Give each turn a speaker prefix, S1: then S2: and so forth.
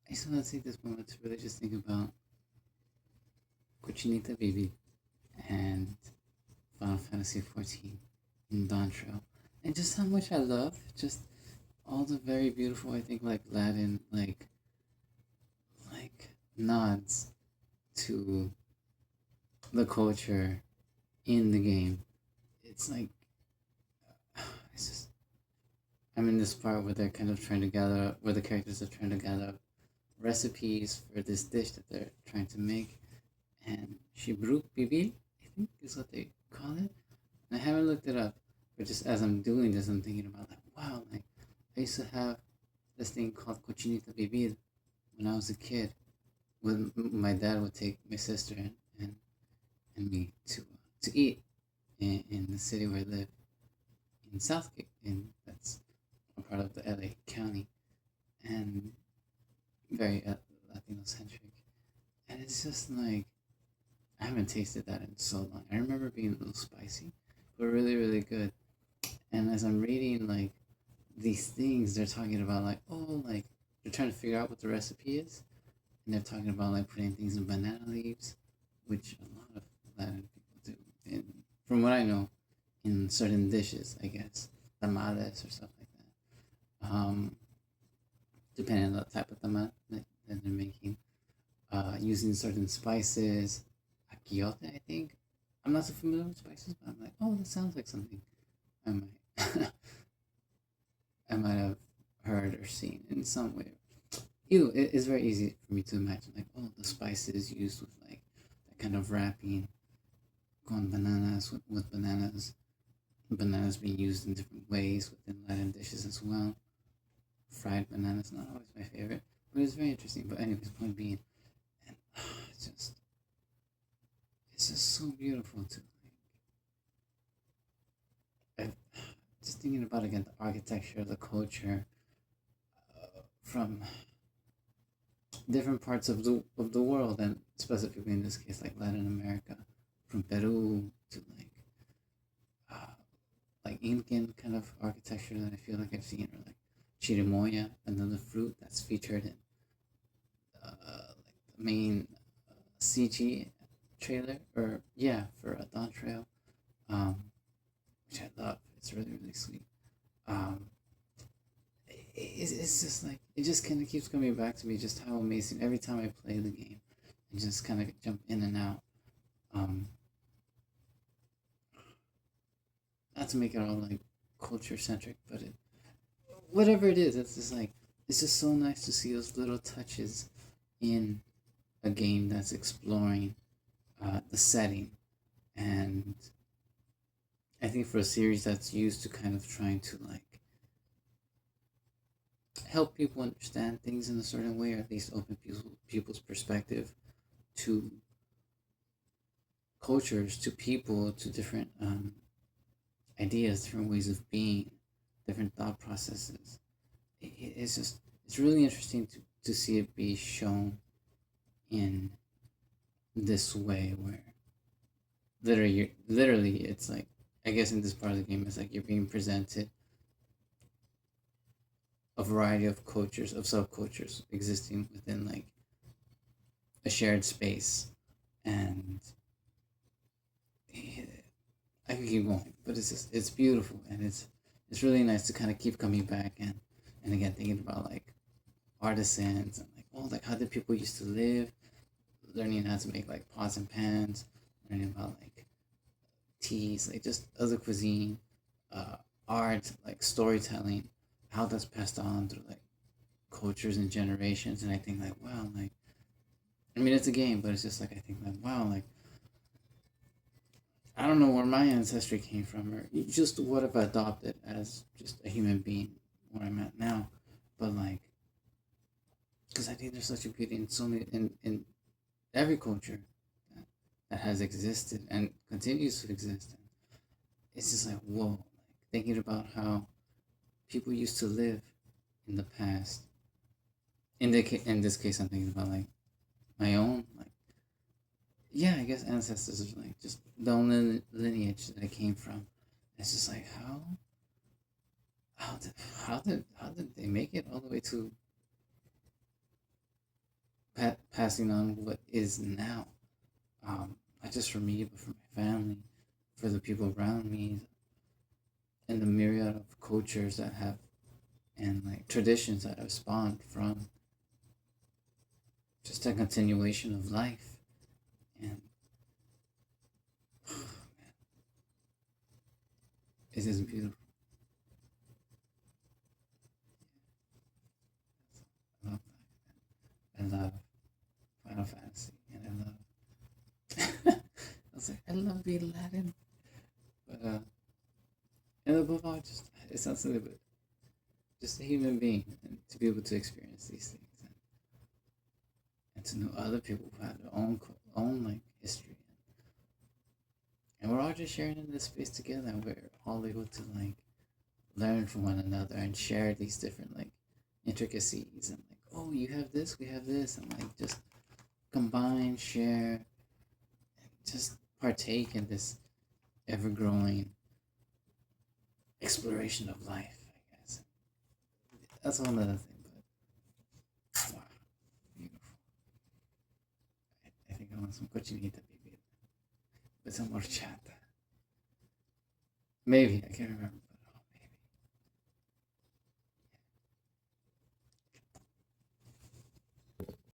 S1: I just want to take this moment to really just think about Cochinita Baby and Final Fantasy XIV in Dawntrail, and just how much I love just all the very beautiful, I think, like Latin, like nods to the culture in the game. It's like it's just I'm in this part where they're kind of trying to gather up, where the characters are trying to gather up recipes for this dish that they're trying to make, and Shibruk Bibi, I think is what they call it. And I haven't looked it up, but just as I'm doing this, I'm thinking about like, wow, like I used to have this thing called cochinita bibil when I was a kid. When my dad would take my sister and me to eat in the city where I live in Southgate, and that's a part of the LA County, and very Latino centric. And it's just like I haven't tasted that in so long. I remember being a little spicy, but really, really good. And as I'm reading like these things, they're talking about like, oh, like they're trying to figure out what the recipe is, and they're talking about like putting things in banana leaves, which a lot of Latin people do. And from what I know, in certain dishes, I guess tamales or stuff like that. Depending on the type of tamal that they're making, using certain spices, akiote, I think. I'm not so familiar with spices, but I'm like, oh, that sounds like something I might I might have heard or seen in some way. It's very easy for me to imagine like, oh, the spices used with like that kind of wrapping, con bananas with bananas being used in different ways within Latin dishes as well. Fried bananas not always my favorite, but it's very interesting. But anyways, point being, and it's just so beautiful to like. Just thinking about again the architecture, the culture, from different parts of the world, and specifically in this case, like Latin America, from Peru to uh, like Incan kind of architecture that I feel like I've seen, or like chirimoya, another fruit that's featured in like the main CG trailer, or yeah, for a Dawntrail, um, which I love. It's really really sweet. Um, it's just like it just kind of keeps coming back to me just how amazing every time I play the game and just kind of jump in and out. Um, Not to make it all like culture centric, but whatever it is, it's just like it's just so nice to see those little touches in a game that's exploring the setting, and I think for a series that's used to kind of trying to like help people understand things in a certain way, or at least open people's perspective to cultures, to people, to different ideas, different ways of being, different thought processes. It's just it's really interesting to see it be shown in this way, where literally it's like I guess in this part of the game it's like you're being presented a variety of cultures, of subcultures existing within like a shared space, and I could keep going, but it's beautiful, and it's really nice to kind of keep coming back and again thinking about like artisans and like, oh, like how did people used to live, learning how to make like pots and pans, learning about like teas, like just other cuisine, uh, art, like storytelling, how that's passed on through like cultures and generations. And I think like, wow, like I mean it's a game, but it's just like I think like, wow, like I don't know where my ancestry came from, or just what I've adopted as just a human being where I'm at now. But like, because I think there's such a beauty in so many in every culture that, that has existed and continues to exist. And it's just like whoa, like thinking about how people used to live in the past. In this case, I'm thinking about like my own like yeah, I guess ancestors are like just the only lineage that I came from. It's just like how did how did they make it all the way to passing on what is now. Not just for me, but for my family, for the people around me, and the myriad of cultures that have and like traditions that have spawned from just a continuation of life. And oh, man, it is beautiful. I love that. I love Final Fantasy, and I love. I was like, I love being Latin, but and above all, just it's not something but just a human being, and to be able to experience these things, and to know other people who have their own like history, and we're all just sharing in this space together, and we're all able to like learn from one another and share these different like intricacies and like, oh, you have this, we have this, and like just combine, share, and just partake in this ever growing exploration of life, I guess. That's one other thing, but wow, beautiful. I think I want some cochinita, baby. But some horchata. Maybe, I can't remember.